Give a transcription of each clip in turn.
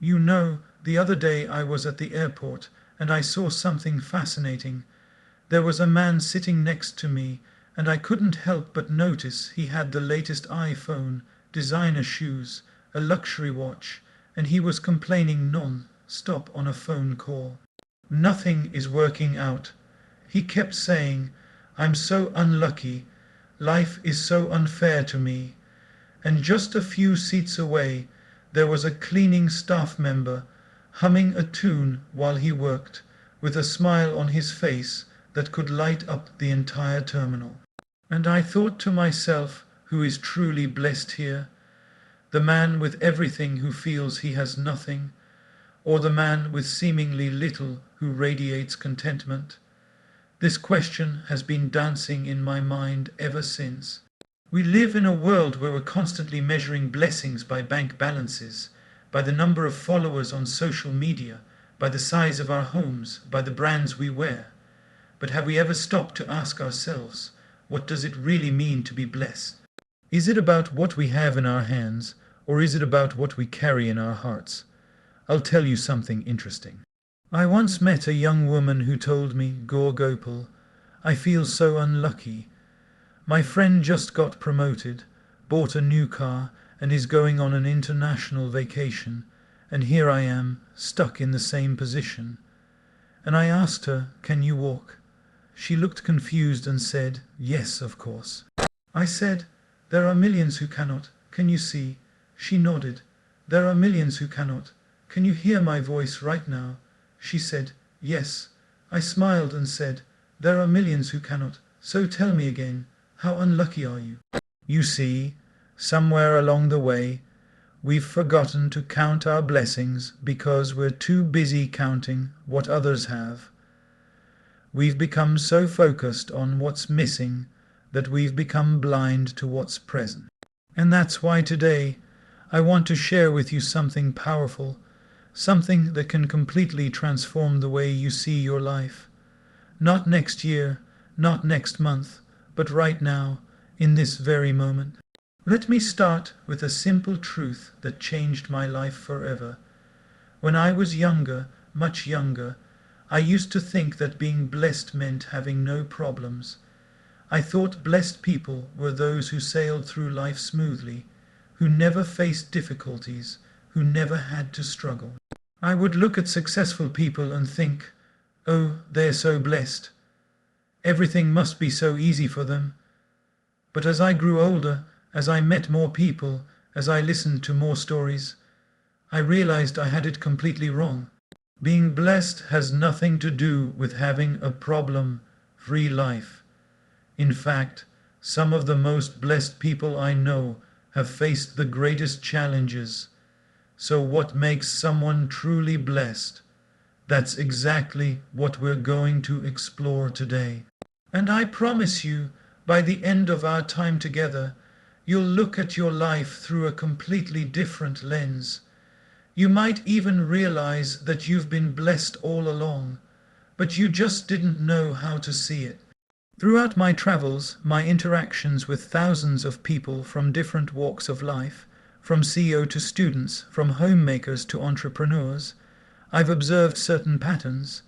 You know, the other day I was at the airport and I saw something fascinating. There was a man sitting next to me and I couldn't help but notice he had the latest iPhone, designer shoes, a luxury watch, and he was complaining non-stop on a phone call. Nothing is working out. He kept saying, I'm so unlucky, life is so unfair to me. And just a few seats away, there was a cleaning staff member humming a tune while he worked, with a smile on his face that could light up the entire terminal. And I thought to myself, who is truly blessed here? The man with everything who feels he has nothing, or the man with seemingly little who radiates contentment? This question has been dancing in my mind ever since. We live in a world where we're constantly measuring blessings by bank balances, by the number of followers on social media, by the size of our homes, by the brands we wear. But have we ever stopped to ask ourselves, what does it really mean to be blessed? Is it about what we have in our hands, or is it about what we carry in our hearts? I'll tell you something interesting. I once met a young woman who told me, Gaur Gopal, I feel so unlucky. My friend just got promoted, bought a new car, and is going on an international vacation, and here I am, stuck in the same position. And I asked her, can you walk? She looked confused and said, yes, of course. I said, there are millions who cannot. Can you see? She nodded. There are millions who cannot. Can you hear my voice right now? She said, yes. I smiled and said, there are millions who cannot. So tell me again, how unlucky are you? You see, somewhere along the way, we've forgotten to count our blessings because we're too busy counting what others have. We've become so focused on what's missing that we've become blind to what's present. And that's why today I want to share with you something powerful, something that can completely transform the way you see your life. Not next year, not next month, but right now, in this very moment. Let me start with a simple truth that changed my life forever. When I was younger, much younger, I used to think that being blessed meant having no problems. I thought blessed people were those who sailed through life smoothly, who never faced difficulties, who never had to struggle. I would look at successful people and think, oh, they're so blessed. Everything must be so easy for them. But as I grew older, as I met more people, as I listened to more stories, I realized I had it completely wrong. Being blessed has nothing to do with having a problem-free life. In fact, some of the most blessed people I know have faced the greatest challenges. So what makes someone truly blessed? That's exactly what we're going to explore today. And I promise you, by the end of our time together, you'll look at your life through a completely different lens. You might even realize that you've been blessed all along, but you just didn't know how to see it. Throughout my travels, my interactions with thousands of people from different walks of life, from CEO to students, from homemakers to entrepreneurs, I've observed certain patterns.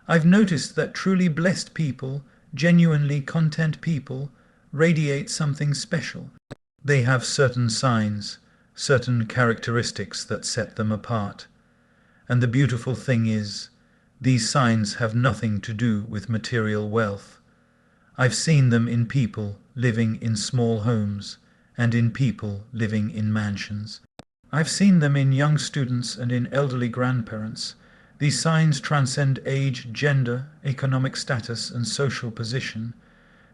I've noticed that truly blessed people, genuinely content people, radiate something special. They have certain signs, certain characteristics that set them apart. And the beautiful thing is, these signs have nothing to do with material wealth. I've seen them in people living in small homes and in people living in mansions. I've seen them in young students and in elderly grandparents. These signs transcend age, gender, economic status, and social position.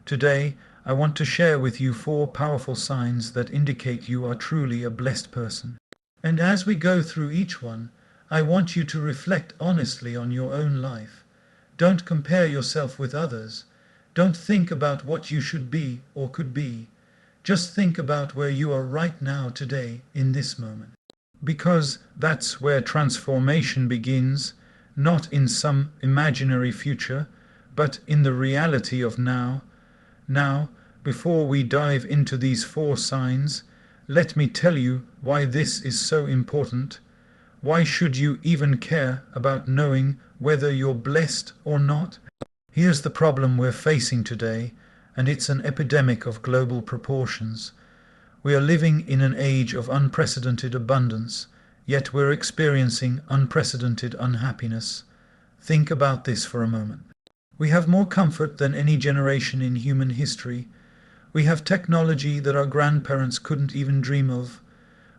Today, I want to share with you 4 powerful signs that indicate you are truly a blessed person. And as we go through each one, I want you to reflect honestly on your own life. Don't compare yourself with others. Don't think about what you should be or could be. Just think about where you are right now today, in this moment. Because that's where transformation begins, not in some imaginary future, but in the reality of now. Now, before we dive into these 4 signs, let me tell you why this is so important. Why should you even care about knowing whether you're blessed or not? Here's the problem we're facing today, and it's an epidemic of global proportions. We are living in an age of unprecedented abundance, yet we're experiencing unprecedented unhappiness. Think about this for a moment. We have more comfort than any generation in human history. We have technology that our grandparents couldn't even dream of.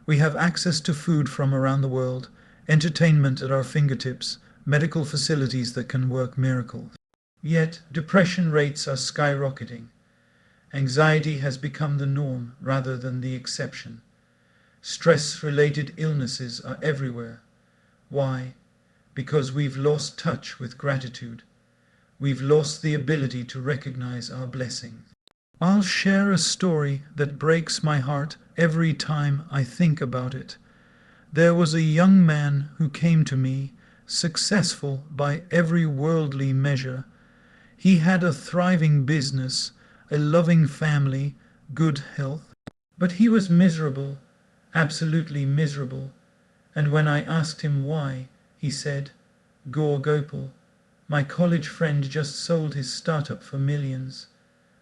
We have access to food from around the world, entertainment at our fingertips, medical facilities that can work miracles. Yet, depression rates are skyrocketing. Anxiety has become the norm rather than the exception. Stress-related illnesses are everywhere. Why? Because we've lost touch with gratitude. We've lost the ability to recognize our blessing. I'll share a story that breaks my heart every time I think about it. There was a young man who came to me, successful by every worldly measure. He had a thriving business, a loving family, good health. But he was miserable, absolutely miserable. And when I asked him why, he said, "Gaur Gopal, my college friend just sold his startup for millions.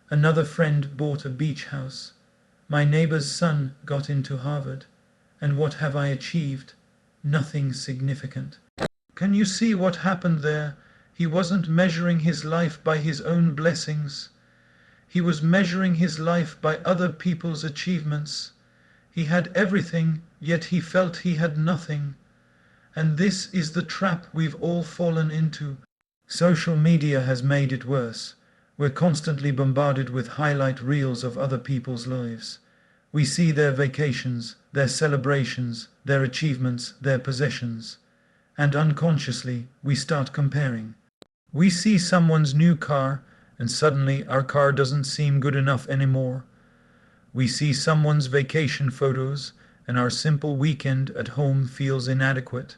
Another friend bought a beach house. My neighbor's son got into Harvard. And what have I achieved? Nothing significant." Can you see what happened there? He wasn't measuring his life by his own blessings. He was measuring his life by other people's achievements. He had everything, yet he felt he had nothing. And this is the trap we've all fallen into. Social media has made it worse. We're constantly bombarded with highlight reels of other people's lives. We see their vacations, their celebrations, their achievements, their possessions. And unconsciously, we start comparing. We see someone's new car, and suddenly our car doesn't seem good enough anymore. We see someone's vacation photos, and our simple weekend at home feels inadequate.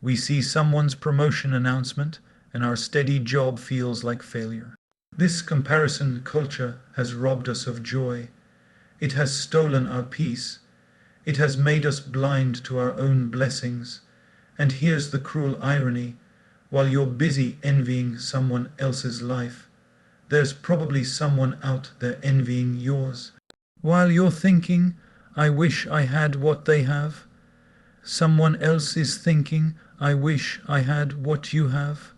We see someone's promotion announcement, and our steady job feels like failure. This comparison culture has robbed us of joy. It has stolen our peace. It has made us blind to our own blessings. And here's the cruel irony. While you're busy envying someone else's life, there's probably someone out there envying yours. While you're thinking, "I wish I had what they have," someone else is thinking, "I wish I had what you have."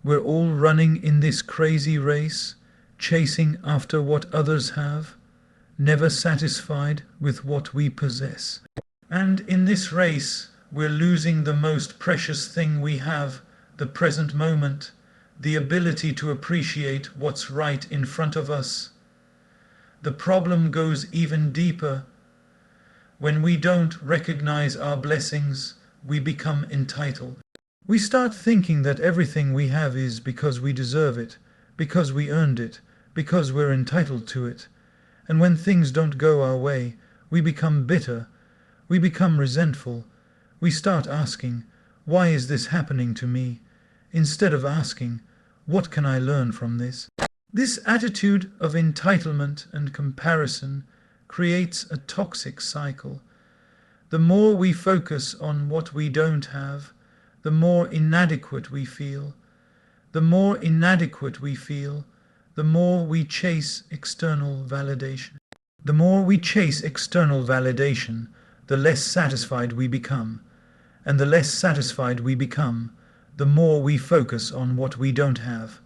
We're all running in this crazy race, chasing after what others have, never satisfied with what we possess. And in this race, we're losing the most precious thing we have, the present moment, the ability to appreciate what's right in front of us. The problem goes even deeper. When we don't recognize our blessings, we become entitled. We start thinking that everything we have is because we deserve it, because we earned it, because we're entitled to it. And when things don't go our way, we become bitter, we become resentful. We start asking, "Why is this happening to me?" instead of asking, "What can I learn from this?" This attitude of entitlement and comparison creates a toxic cycle. The more we focus on what we don't have, the more inadequate we feel. The more inadequate we feel, the more we chase external validation. The more we chase external validation, the less satisfied we become. And the less satisfied we become, the more we focus on what we don't have.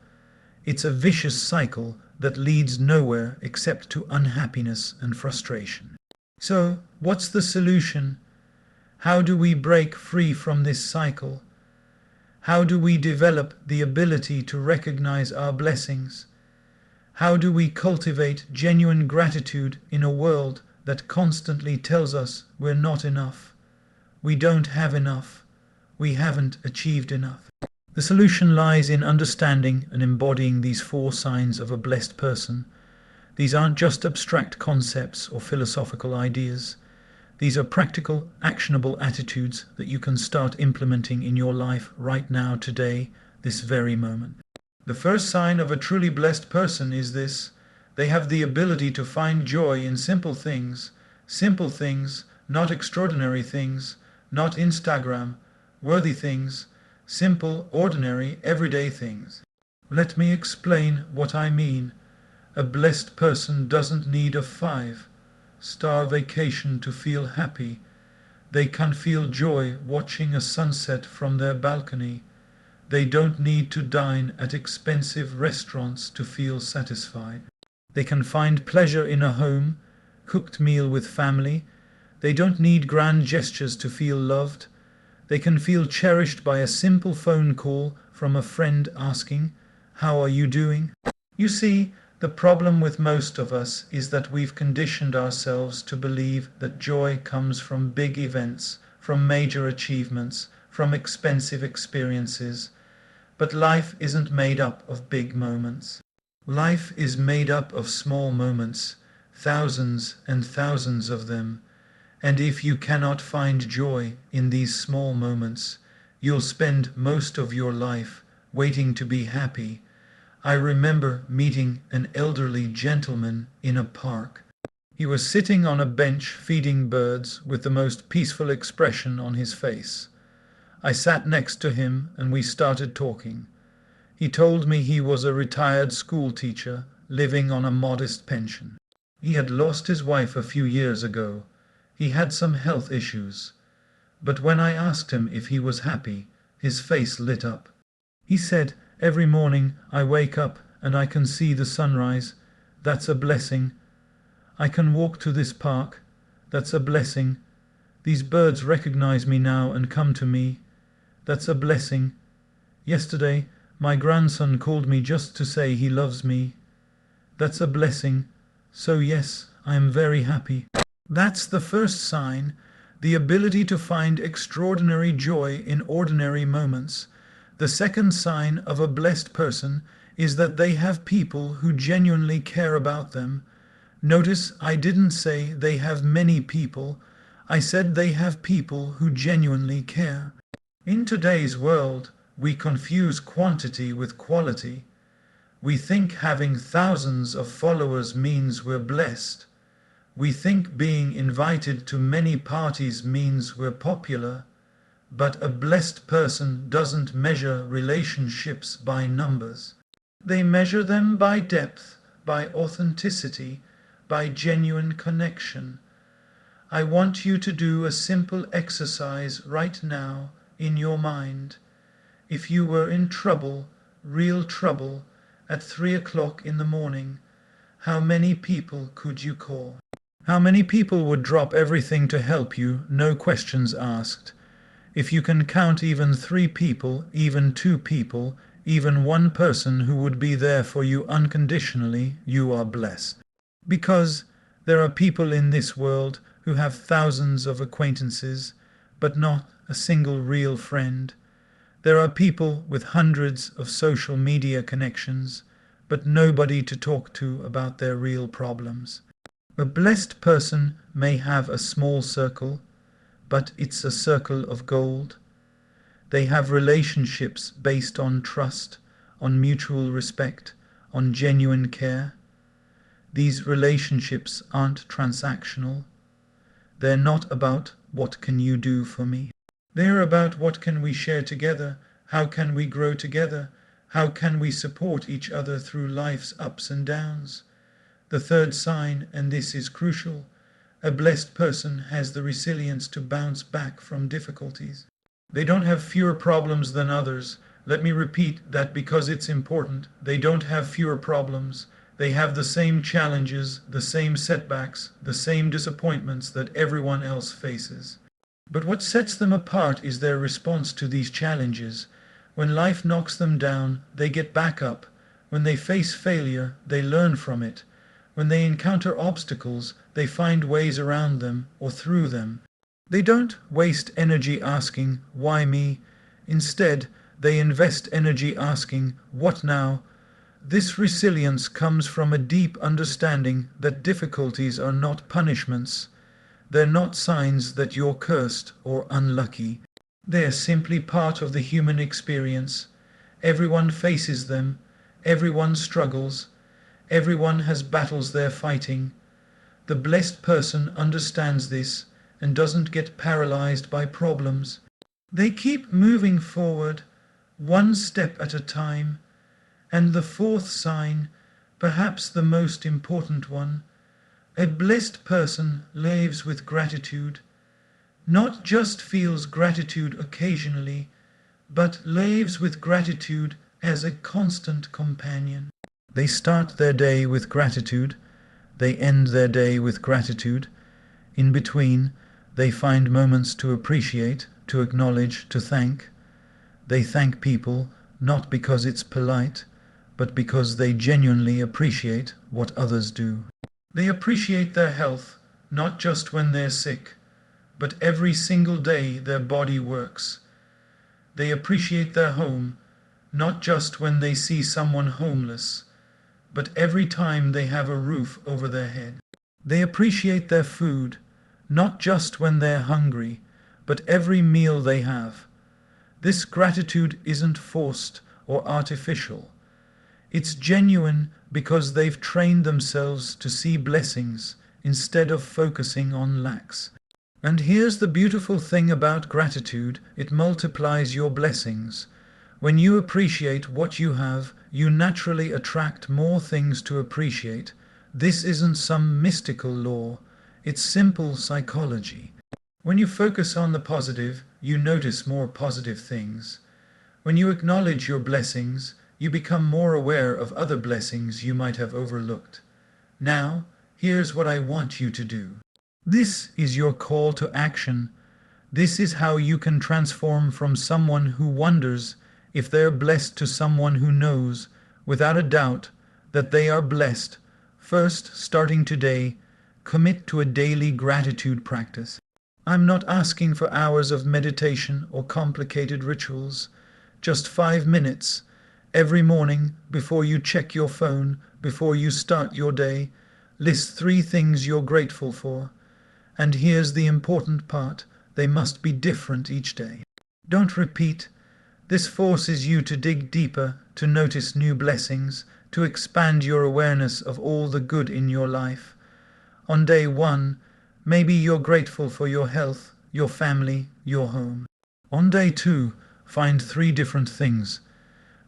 It's a vicious cycle that leads nowhere except to unhappiness and frustration. So, what's the solution? How do we break free from this cycle? How do we develop the ability to recognize our blessings? How do we cultivate genuine gratitude in a world that constantly tells us we're not enough? We don't have enough. We haven't achieved enough. The solution lies in understanding and embodying these 4 signs of a blessed person. These aren't just abstract concepts or philosophical ideas. These are practical, actionable attitudes that you can start implementing in your life right now, today, this very moment. The first sign of a truly blessed person is this: they have the ability to find joy in simple things, not extraordinary things, not Instagram, worthy things, simple, ordinary, everyday things. Let me explain what I mean. A blessed person doesn't need a 5-star vacation to feel happy. They can feel joy watching a sunset from their balcony. They don't need to dine at expensive restaurants to feel satisfied. They can find pleasure in a home cooked meal with family. They don't need grand gestures to feel loved. They can feel cherished by a simple phone call from a friend asking, "How are you doing?" You see, the problem with most of us is that we've conditioned ourselves to believe that joy comes from big events, from major achievements, from expensive experiences. But life isn't made up of big moments. Life is made up of small moments, thousands and thousands of them. And if you cannot find joy in these small moments, you'll spend most of your life waiting to be happy. I remember meeting an elderly gentleman in a park. He was sitting on a bench feeding birds with the most peaceful expression on his face. I sat next to him and we started talking. He told me he was a retired school teacher living on a modest pension. He had lost his wife a few years ago. He had some health issues. But when I asked him if he was happy, his face lit up. He said, "Every morning I wake up and I can see the sunrise. That's a blessing. I can walk to this park. That's a blessing. These birds recognize me now and come to me. That's a blessing. Yesterday my grandson called me just to say he loves me. That's a blessing. So yes, I am very happy." That's the first sign, the ability to find extraordinary joy in ordinary moments. The second sign of a blessed person is that they have people who genuinely care about them. Notice I didn't say they have many people. I said they have people who genuinely care. In today's world, we confuse quantity with quality. We think having thousands of followers means we're blessed. We think being invited to many parties means we're popular. But a blessed person doesn't measure relationships by numbers. They measure them by depth, by authenticity, by genuine connection. I want you to do a simple exercise right now in your mind. If you were in trouble, real trouble, at 3 o'clock in the morning, how many people could you call? How many people would drop everything to help you, no questions asked? If you can count even 3 people, even 2 people, even 1 person who would be there for you unconditionally, you are blessed. Because there are people in this world who have thousands of acquaintances, but not a single real friend. There are people with hundreds of social media connections, but nobody to talk to about their real problems. A blessed person may have a small circle, but it's a circle of gold. They have relationships based on trust, on mutual respect, on genuine care. These relationships aren't transactional. They're not about what can you do for me. They're about what can we share together, how can we grow together, how can we support each other through life's ups and downs. The third sign, and this is crucial, a blessed person has the resilience to bounce back from difficulties. They don't have fewer problems than others. Let me repeat that because it's important. They don't have fewer problems. They have the same challenges, the same setbacks, the same disappointments that everyone else faces. But what sets them apart is their response to these challenges. When life knocks them down, they get back up. When they face failure, they learn from it. When they encounter obstacles, they find ways around them or through them. They don't waste energy asking, "Why me?" Instead, they invest energy asking, "What now?" This resilience comes from a deep understanding that difficulties are not punishments. They're not signs that you're cursed or unlucky. They're simply part of the human experience. Everyone faces them. Everyone struggles. Everyone has battles they're fighting. The blessed person understands this and doesn't get paralyzed by problems. They keep moving forward, one step at a time. And the fourth sign, perhaps the most important one, a blessed person lives with gratitude, not just feels gratitude occasionally, but lives with gratitude as a constant companion. They start their day with gratitude, they end their day with gratitude. In between, they find moments to appreciate, to acknowledge, to thank. They thank people not because it's polite, but because they genuinely appreciate what others do. They appreciate their health, not just when they're sick, but every single day their body works. They appreciate their home, not just when they see someone homeless, but every time they have a roof over their head. They appreciate their food, not just when they're hungry, but every meal they have. This gratitude isn't forced or artificial. It's genuine because they've trained themselves to see blessings instead of focusing on lacks. And here's the beautiful thing about gratitude, it multiplies your blessings. When you appreciate what you have, you naturally attract more things to appreciate. This isn't some mystical law, it's simple psychology. When you focus on the positive, you notice more positive things. When you acknowledge your blessings, you become more aware of other blessings you might have overlooked. Now, here's what I want you to do. This is your call to action. This is how you can transform from someone who wonders if they're blessed to someone who knows, without a doubt, that they are blessed. First, starting today, commit to a daily gratitude practice. I'm not asking for hours of meditation or complicated rituals. Just 5 minutes every morning before you check your phone, before you start your day. List 3 things you're grateful for. And here's the important part, they must be different each day. Don't repeat. This forces you to dig deeper, to notice new blessings, to expand your awareness of all the good in your life. On day 1, maybe you're grateful for your health, your family, your home. On day 2, find 3 different things.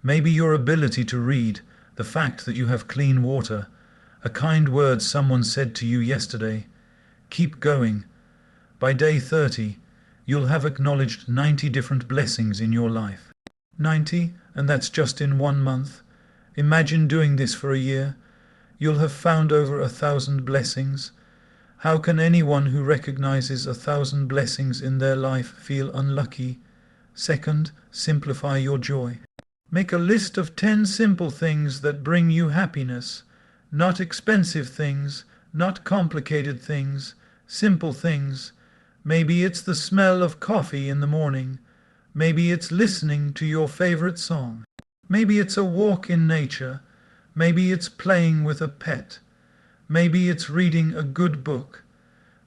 Maybe your ability to read, the fact that you have clean water, a kind word someone said to you yesterday. Keep going. By day 30, you'll have acknowledged 90 different blessings in your life. 90, and that's just in 1 month. Imagine doing this for a year. You'll have found over 1,000 blessings. How can anyone who recognizes 1,000 blessings in their life feel unlucky? Second, simplify your joy. Make a list of 10 simple things that bring you happiness. Not expensive things, not complicated things, simple things. Maybe it's the smell of coffee in the morning. Maybe it's listening to your favorite song. Maybe it's a walk in nature. Maybe it's playing with a pet. Maybe it's reading a good book.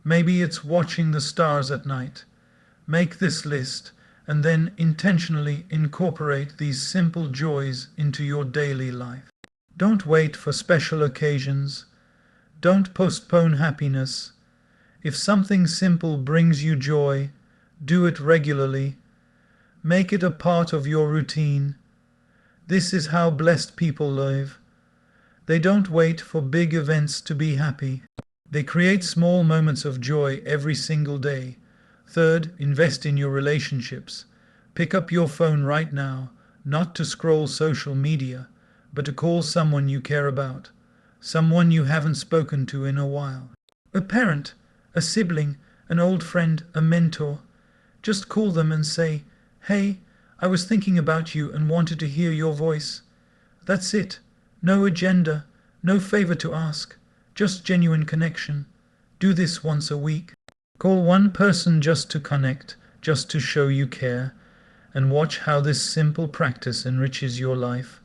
Maybe it's watching the stars at night. Make this list and then intentionally incorporate these simple joys into your daily life. Don't wait for special occasions. Don't postpone happiness. If something simple brings you joy, do it regularly. Make it a part of your routine. This is how blessed people live. They don't wait for big events to be happy. They create small moments of joy every single day. Third, invest in your relationships. Pick up your phone right now, not to scroll social media, but to call someone you care about, someone you haven't spoken to in a while. A parent, a sibling, an old friend, a mentor. Just call them and say, "Hey, I was thinking about you and wanted to hear your voice." That's it. No agenda, no favor to ask, just genuine connection. Do this once a week. Call one person just to connect, just to show you care, and watch how this simple practice enriches your life.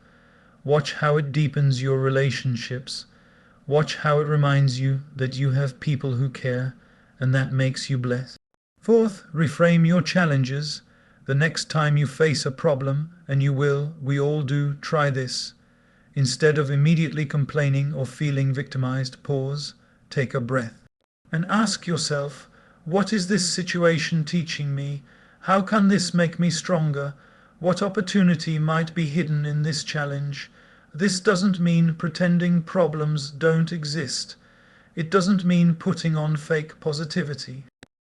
Watch how it deepens your relationships. Watch how it reminds you that you have people who care, and that makes you blessed. Fourth, reframe your challenges. The next time you face a problem, and you will, we all do, try this. Instead of immediately complaining or feeling victimized, pause, take a breath, and ask yourself, What is this situation teaching me? How can this make me stronger? What opportunity might be hidden in this challenge? This doesn't mean pretending problems don't exist. It doesn't mean putting on fake positivity.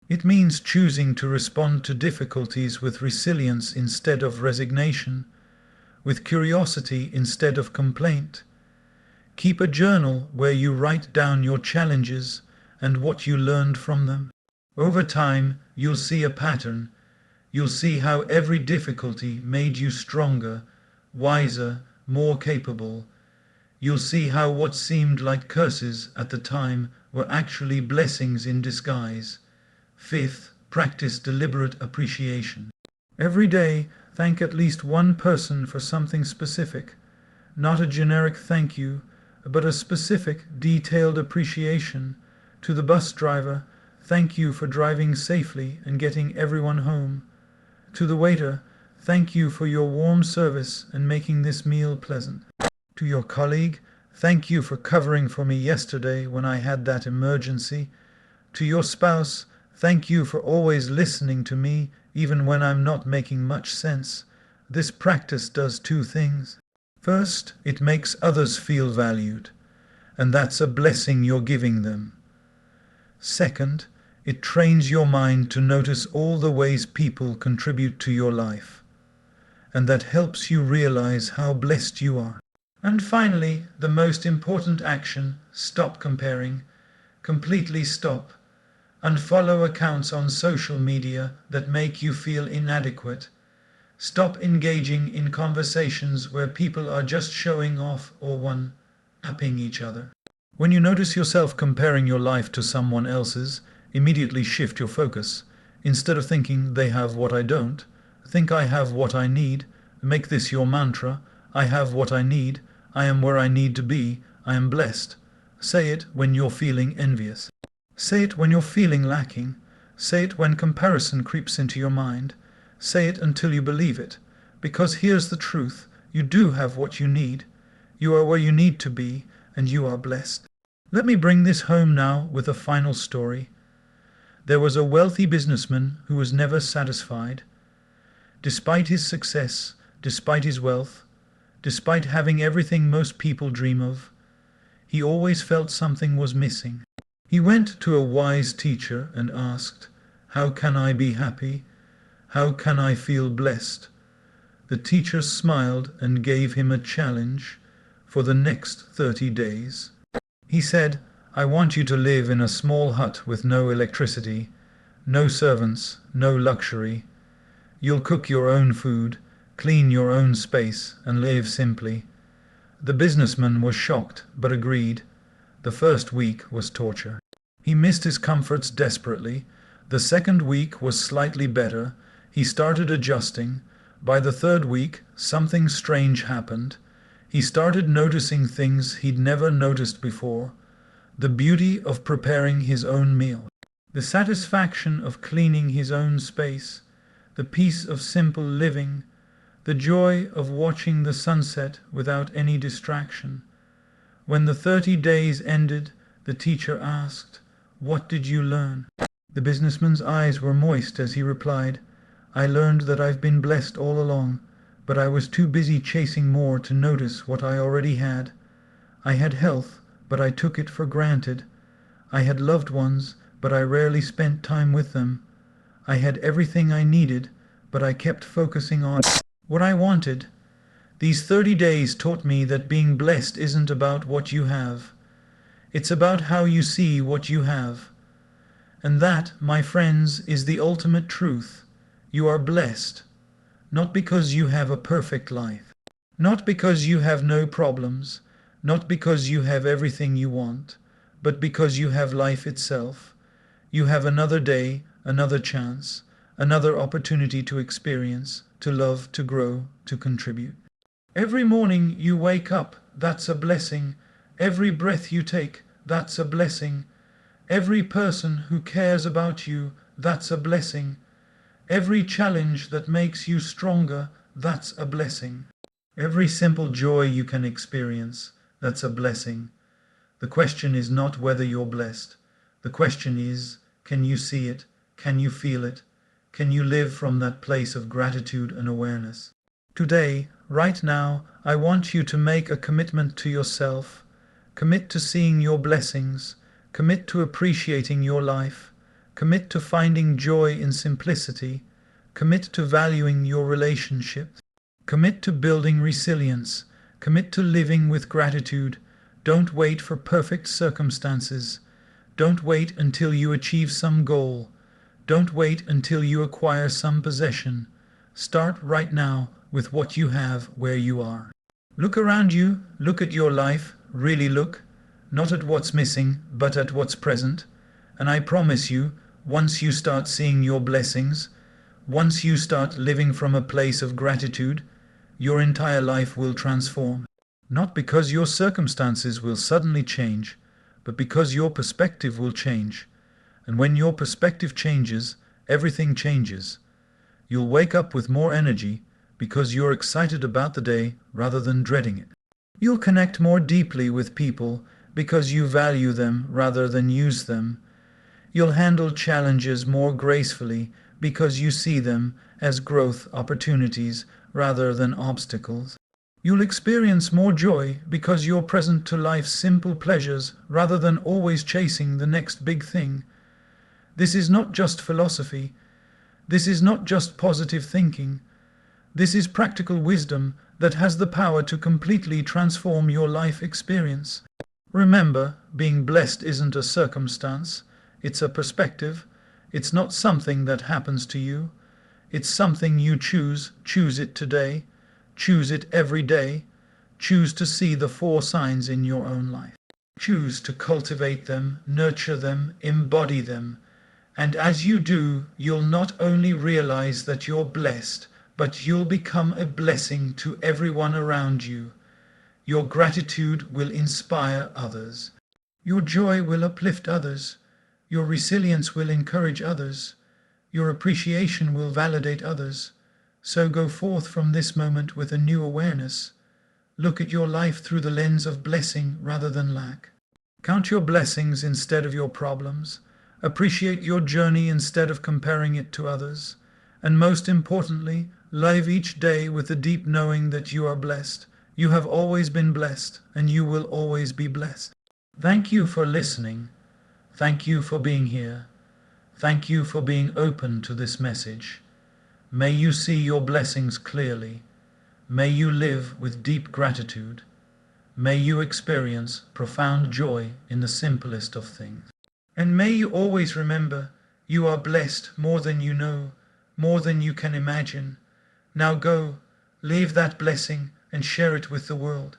It means choosing to respond to difficulties with resilience instead of resignation, with curiosity instead of complaint. Keep a journal where you write down your challenges and what you learned from them. Over time, you'll see a pattern. You'll see how every difficulty made you stronger, wiser, more capable. You'll see how what seemed like curses at the time were actually blessings in disguise. Fifth, practice deliberate appreciation. Every day, thank at least one person for something specific. Not a generic thank you, but a specific, detailed appreciation. To the bus driver, thank you for driving safely and getting everyone home. To the waiter, thank you for your warm service and making this meal pleasant. To your colleague, thank you for covering for me yesterday when I had that emergency. To your spouse, thank you for always listening to me even when I'm not making much sense. This practice does two things. First, it makes others feel valued, and that's a blessing you're giving them. Second, it trains your mind to notice all the ways people contribute to your life, and that helps you realize how blessed you are. And finally, the most important action, stop comparing. Completely stop. Unfollow accounts on social media that make you feel inadequate. Stop engaging in conversations where people are just showing off or one-upping each other. When you notice yourself comparing your life to someone else's, immediately shift your focus. Instead of thinking, they have what I don't, think I have what I need. Make this your mantra. I have what I need. I am where I need to be. I am blessed. Say it when you're feeling envious. Say it when you're feeling lacking. Say it when comparison creeps into your mind. Say it until you believe it. Because here's the truth. You do have what you need. You are where you need to be, and you are blessed. Let me bring this home now with a final story. There was a wealthy businessman who was never satisfied. Despite his success, despite his wealth, despite having everything most people dream of, he always felt something was missing. He went to a wise teacher and asked, "How can I be happy? How can I feel blessed?" The teacher smiled and gave him a challenge for the next 30 days. He said, "I want you to live in a small hut with no electricity, no servants, no luxury. You'll cook your own food, clean your own space, and live simply." The businessman was shocked, but agreed. The first week was torture. He missed his comforts desperately. The second week was slightly better. He started adjusting. By the third week, something strange happened. He started noticing things he'd never noticed before. The beauty of preparing his own meal. The satisfaction of cleaning his own space. The peace of simple living. The joy of watching the sunset without any distraction. When the 30 days ended, the teacher asked, "What did you learn?" The businessman's eyes were moist as he replied, "I learned that I've been blessed all along, but I was too busy chasing more to notice what I already had. I had health, but I took it for granted. I had loved ones, but I rarely spent time with them. I had everything I needed, but I kept focusing on what I wanted." These 30 days taught me that being blessed isn't about what you have. It's about how you see what you have. And that, my friends, is the ultimate truth. You are blessed, not because you have a perfect life, not because you have no problems, not because you have everything you want, but because you have life itself. You have another day, another chance, another opportunity to experience, to love, to grow, to contribute. Every morning you wake up, that's a blessing. Every breath you take, that's a blessing. Every person who cares about you, that's a blessing. Every challenge that makes you stronger, that's a blessing. Every simple joy you can experience, that's a blessing. The question is not whether you're blessed. The question is, can you see it? Can you feel it? Can you live from that place of gratitude and awareness? Today, right now, I want you to make a commitment to yourself. Commit to seeing your blessings. Commit to appreciating your life. Commit to finding joy in simplicity. Commit to valuing your relationships. Commit to building resilience. Commit to living with gratitude. Don't wait for perfect circumstances. Don't wait until you achieve some goal. Don't wait until you acquire some possession. Start right now with what you have where you are. Look around you, look at your life, really look, not at what's missing, but at what's present. And I promise you, once you start seeing your blessings, once you start living from a place of gratitude, your entire life will transform. Not because your circumstances will suddenly change, but because your perspective will change. And when your perspective changes, everything changes. You'll wake up with more energy because you're excited about the day rather than dreading it. You'll connect more deeply with people because you value them rather than use them. You'll handle challenges more gracefully because you see them as growth opportunities rather than obstacles. You'll experience more joy because you're present to life's simple pleasures rather than always chasing the next big thing. This is not just philosophy. This is not just positive thinking. This is practical wisdom that has the power to completely transform your life experience. Remember, being blessed isn't a circumstance. It's a perspective. It's not something that happens to you. It's something you choose. Choose it today. Choose it every day. Choose to see the 4 signs in your own life. Choose to cultivate them, nurture them, embody them. And as you do, you'll not only realize that you're blessed, but you'll become a blessing to everyone around you. Your gratitude will inspire others. Your joy will uplift others. Your resilience will encourage others. Your appreciation will validate others. So go forth from this moment with a new awareness. Look at your life through the lens of blessing rather than lack. Count your blessings instead of your problems. Appreciate your journey instead of comparing it to others. And most importantly, live each day with the deep knowing that you are blessed. You have always been blessed, and you will always be blessed. Thank you for listening. Thank you for being here. Thank you for being open to this message. May you see your blessings clearly. May you live with deep gratitude. May you experience profound joy in the simplest of things. And may you always remember, you are blessed more than you know, more than you can imagine. Now go, live that blessing and share it with the world.